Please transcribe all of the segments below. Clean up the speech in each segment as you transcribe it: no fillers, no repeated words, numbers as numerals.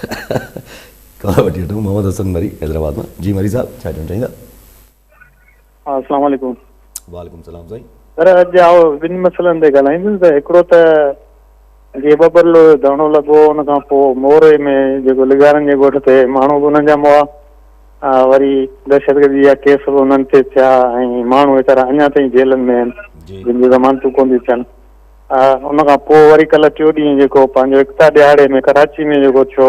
Call वठी वठूं। मोहम्मद हसन मरी हैदराबाद में। जी मरी साहब, छा चवणु चाहींदा? अस्सलाम वालेकुम। वालेकुम सलाम साईं। सर अॼु आओ ॿिनि मसइलनि ते ॻाल्हाईंदुसि। त हिकिड़ो त जीअं बबल धरणो लॻो, हुन खां पोइ मोरे में जेको लिगारनि जे ॻोठ ते माण्हू बि हुननि जा मुआ, वरी दहशतगर्दी जा केस बि हुननि ते थिया ऐं माण्हू वीचारा अञा ताईं जेलनि में आहिनि जिन जी ज़मानतूं कोन थियूं थियनि। हुन खां पोइ वरी कल्ह टियों ॾींहुं जेको पंहिंजो एकता ॾियारे में कराची में जेको थियो,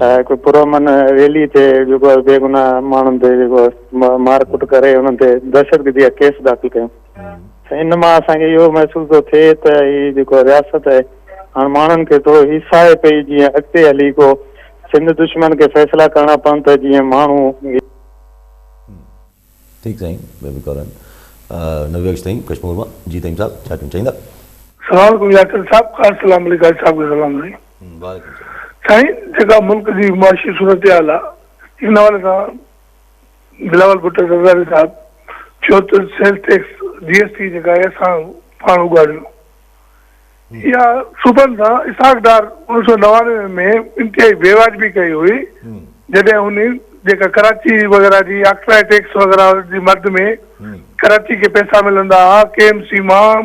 हिकु पुरअमन रैली ते जेको बेगुनाह माण्हुनि ते जेको मारकुट करे हुननि ते दहशतगर्दी जा केस दाख़िल कयूं। इन मां असांखे इहो महसूस थो थिए त हीअ जेको रियासत आहे हाणे माण्हुनि खे थोरो हिसाए पई, जीअं अॻिते हली को सिंध दुश्मन खे फ़ैसिला करणा पवनि त जीअं माण्हू। ठीकु साईं, बेबी कॉलन नवेक्ष ताईं कश्मीर मां। जी ताईं साहब, छा चवणु चाहींदा? सलाम अलैकुम यासिर साहब। अस्सलाम वालेकुम साहब खे सलाम साईं। साईं जेका मुल्क जी मुआशी सूरत हाल आहे, इन हवाले सां बिलावल भुट्टो ज़रदारी साहब चयो त सेल टैक्स GST जेका आहे असां पाण उगाड़ियो, इहा सूबनि सां इसाकदार 1999 में इंतिहाई बेवाजिबी कई हुई, जॾहिं हुन जेका कराची वग़ैरह जी ऑक्साइड टैक्स वग़ैरह जी मद में कराची खे पैसा मिलंदा हुआ, KMC मां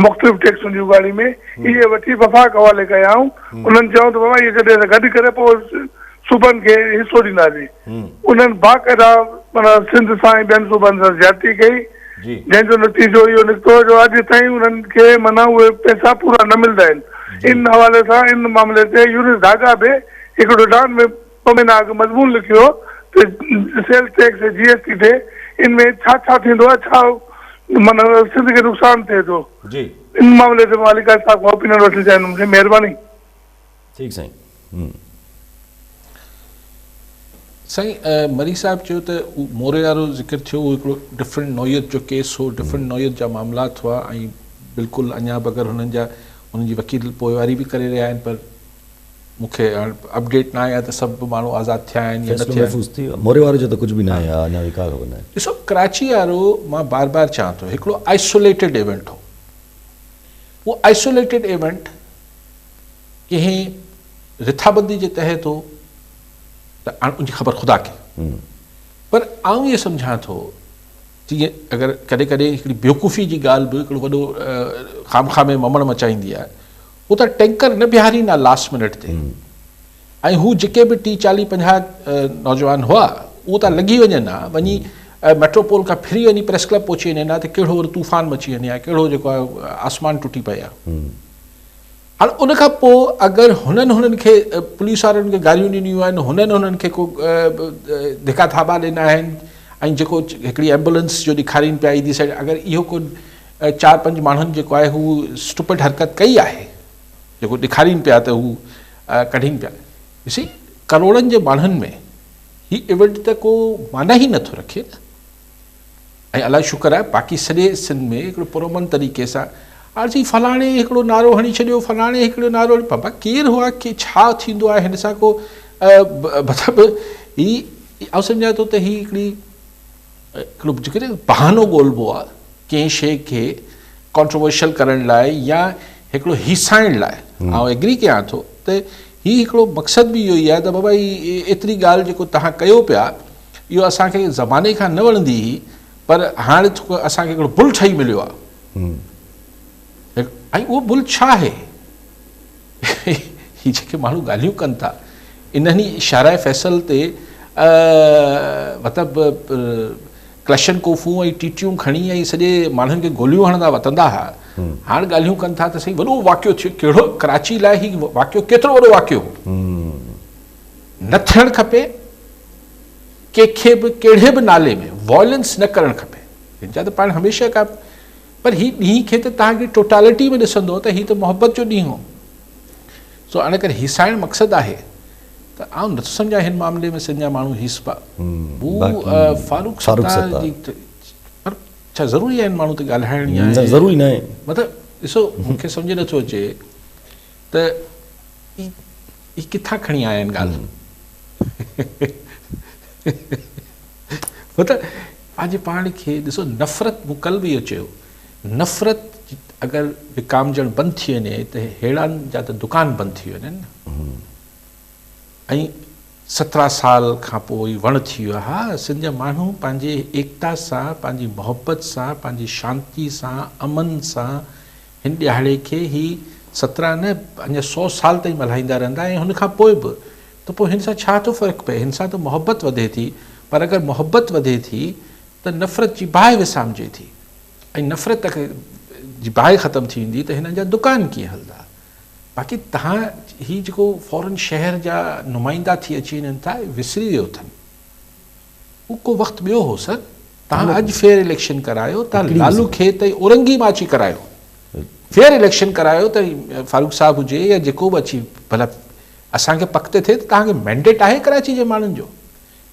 मुख़्तलिफ़ टैक्सुनि जी उगाड़ी में इहे वठी वफ़ाक़ हवाले कयाऊं। उन्हनि चयो त बाबा इहे जॾहिं गॾु करे पोइ सूबनि खे हिसो ॾींदासीं। उन्हनि बाक़ाइदा माना सिंध सां ऐं ॿियनि सूबनि सां ज्यादती कई, जंहिंजो नतीजो इहो निकितो जो अॼु ताईं उन्हनि खे माना उहे पैसा पूरा न मिलंदा आहिनि। इन हवाले सां इन मामले ते यूनिस धागा बि हिकिड़ो डान में 2 महीना अॻु मज़मून लिखियो त सेल टैक्स GST ते इन में छा छा थींदो आहे, छा माना सिंध खे नुक़सानु थिए थो। इन मामले ते मालिका साहब खां ओपिनियन वठणु चाहींदुमि, महिरबानी। ठीकु साईं। साईं मरी साहब चयो त मोरे वारो ज़िक्र थियो, उहो हिकिड़ो डिफरेंट नौयत जो केस हो, डिफरेंट नौयत जा मामलात हुआ ऐं बिल्कुलु अञा बि अगरि हुननि जी वकील पोइवारी बि करे रहिया आहिनि, पर मूंखे हाणे अपडेट न आया त सभु माण्हू आज़ादु थिया आहिनि या न थिया आहिनि। मोरे वारे जो त कुझु बि न आहे, अञा बि का ख़बर न आहे। ॾिसो कराची वारो मां बार बार चवां थो हिकिड़ो आइसोलेटेड इवेंट हो। उहो आइसोलेटेड इवेंट कंहिं रिथाबंदी जे तहत हो त उनजी ख़बर ख़ुदा खे, पर आउं इहो सम्झां थो जीअं अगरि कॾहिं कॾहिं हिकिड़ी बेवकूफ़ी जी ॻाल्हि बि हिकिड़ो वॾो खामखा में ममण मचाईंदी आहे। उहो त टैंकर न बीहारींदा लास्ट मिनट ते, ऐं हू जेके बि 30-40-50 नौजवान हुआ उहो त लॻी वञनि हा, वञी मेट्रोपोल खां फिरी वञी प्रेस क्लब पहुची वञनि हा त कहिड़ो वरी तूफ़ान मची वञे हा, कहिड़ो जेको आहे आसमान टुटी पए आहे। हाणे उनखां पोइ अगरि हुननि खे पुलिस वारनि खे गारियूं ॾिनियूं आहिनि, हुननि खे को धिका थाबा ॾिना आहिनि, ऐं जेको हिकिड़ी एम्बुलेंस जो ॾेखारीनि पिया ईदी साइड, अगरि इहो को 4-5 माण्हुनि जेको आहे हू स्टूपिड हरकत कई आहे, जेको ॾेखारीनि पिया त हू कढीनि पिया, ॾिसी करोड़नि जे माण्हुनि में हीउ इवेंट त को माना ई नथो रखे न। ऐं अलाए शुक्र आहे बाक़ी सॼे सिंध में हिकिड़ो पुरअमन तरीक़े सां जी फलाणे हिकिड़ो नारो हणी छॾियो, फलाणे हिकिड़ो नारो, बाबा केरु हुआ की छा थींदो आहे हिन सां, को मतिलबु आउं सम्झां थो त हीअ हिकिड़ो जेको बहानो ॻोल्हबो आहे कंहिं शइ खे कॉन्ट्रोवर्शियल करण लाइ या हिकिड़ो हिसाइण लाइ। आउं एग्री कयां थो त हीउ हिकिड़ो मक़सदु बि इहो ई आहे त बाबा एतिरी ॻाल्हि जेको तव्हां कयो पिया इहो असांखे ज़माने खां न वणंदी हुई, पर हाणे असांखे हिकिड़ो बुल ठही मिलियो आहे। ऐं उहो बुल छा आहे? ही जेके माण्हू ॻाल्हियूं कनि था इन्हनि शाराए फैसल ते मतिलबु क्लशन कोफूं ऐं टीटियूं खणी ऐं सॼे माण्हुनि खे गोलियूं हणंदा वतंदा हुआ, हाणे ॻाल्हियूं कनि था त साईं वॾो वाक़ियो थियो। कहिड़ो कराची लाइ ही वाक़ियो केतिरो वॾो वाक़ियो न थियणु खपे, कंहिंखे बि कहिड़े बि नाले में वॉयलेंस न करणु खपे, हिन जा त पाण हमेशह का, पर हीउ ॾींहं खे त तव्हांखे टोटालिटी में ॾिसंदो त हीउ त मोहबत जो ॾींहुं हो। सो इन करे हिसाइण मक़सदु आहे त आउं नथो सम्झां हिन मामले में सॼा माण्हू हिस पा। फारूक सत्तार जी पर छा ज़रूरी आहिनि माण्हू त ॻाल्हाइण या ज़रूरी न आहे? मतिलबु ॾिसो मूंखे सम्झ नथो अचे त ही किथां खणी आया आहिनि ॻाल्हि। मतिलबु पंहिंजे पाण खे ॾिसो, नफ़रत मूं कल्ह बि इहो चयो, नफ़रत अगरि विकामजण बंदि थी वञे त हेड़नि जा त दुकान बंदि थी वञनि न। ऐं 17 साल खां पोइ वण थी वियो आहे। हा, सिंध जा माण्हू पंहिंजे एकता सां, पंहिंजी मोहबत सां, पंहिंजी शांति सां, अमन सां हिन ॾियारे खे ही 17 न अञा 100 साल ताईं मल्हाईंदा रहंदा। ऐं हुन खां पोइ बि त पोइ हिन सां छा थो फ़र्क़ु पए? हिन सां त मोहबत वधे थी, पर अगरि मोहबत वधे थी त नफ़रत जी बाहि विसामजे थी, ऐं नफ़रत जी बाहि ख़तमु थी वेंदी त हिननि जा दुकान कीअं हलंदा? बाक़ी तव्हां ही जेको फॉरेन शहर जा नुमाइंदा थी अची वञनि था, विसरी वियो अथनि। उहो को वक़्तु ॿियो हो सर। तव्हां अॼु फेयर इलेक्शन करायो, तव्हां लालू खे त औरंगी मां अची करायो, फेयर इलेक्शन करायो त फारूक साहब हुजे या जेको बि अची भला असांखे पक ते थिए त तव्हांखे मैंडेट आहे कराची जे माण्हुनि जो।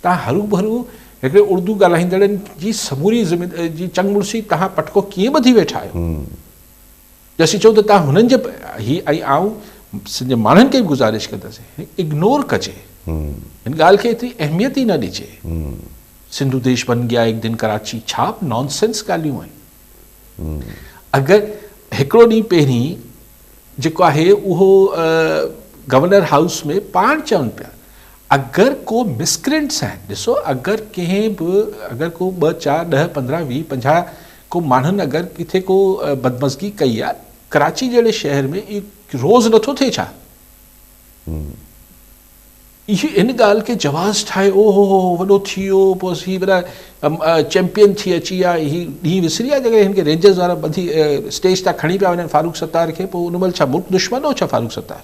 तव्हां हरू भरू हिकिड़े उर्दू ॻाल्हाईंदड़नि जी समूरी जी चंगमुड़सी तव्हां पटको कीअं ॿधी वेठा आहियो? जैसी चऊं त तव्हां हुननि जे ही ऐं आऊं सिंध माण्हुनि खे बि गुज़ारिश कंदासीं, इग्नोर कजे, हिन ॻाल्हि खे एतिरी अहमियत ई न ॾिजे। सिंधु देश बन गया एक दिन कराची, छा नॉनसेंस ॻाल्हियूं आहिनि। अगरि हिकिड़ो ॾींहुं पहिरीं जेको आहे उहो गवर्नर हाउस में पाण चवनि पिया, अगरि को मिसक्रेंट्स आहिनि, ॾिसो अगरि कंहिं बि अगरि को 2, 4, 10, 15, 20, 50 को माण्हुनि अगरि किथे को बदमज़गी कई आहे, कराची जहिड़े शहर में इहो रोज़ नथो थिए छा? इहो इन ॻाल्हि खे जवाज़ ठाहे, ओ हो वॾो थी वियो, पोइ हीअ वॾा चैम्पियन थी अची आहे, हीअ ॾींहुं विसरी आहे जॻह हिन खे रेंजर्स वारा ॿधी स्टेज तां खणी पिया वञनि फारूक सत्तार खे। पोइ उन महिल छा मुल्क दुश्मन हो छा फारूक सत्तार?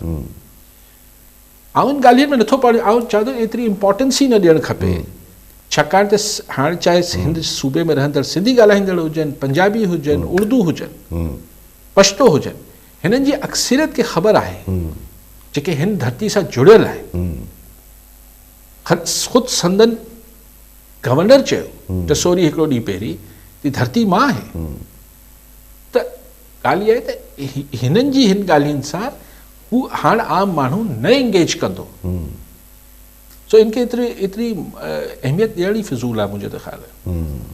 ऐं इन ॻाल्हियुनि में नथो पढ़े, ऐं चवां थो एतिरी इम्पोर्टेंस ई न ॾियणु खपे, छाकाणि त हाणे चाहे हिंद सूबे में रहंदड़ सिंधी ॻाल्हाईंदड़ हुजनि, पंजाबी हुजनि, उर्दू हुजनि, पश्तो हुजनि, हिननि जी अक्सरियत खे ख़बर आहे जेके हिन धरती सां जुड़ियल आहे। ख़ुदि संदन गवर्नर चयो टसोरी हिकिड़ो ॾींहुं पहिरीं की धरती मां आहे। त ॻाल्हि इहा आहे त हिननि जी हिन ॻाल्हियुनि सां हू हाणे आम माण्हू न एंगेज कंदो। सो इनखे एतिरी अहमियत ॾियण ई फिज़ूल आहे मुंहिंजे त ख़्याल।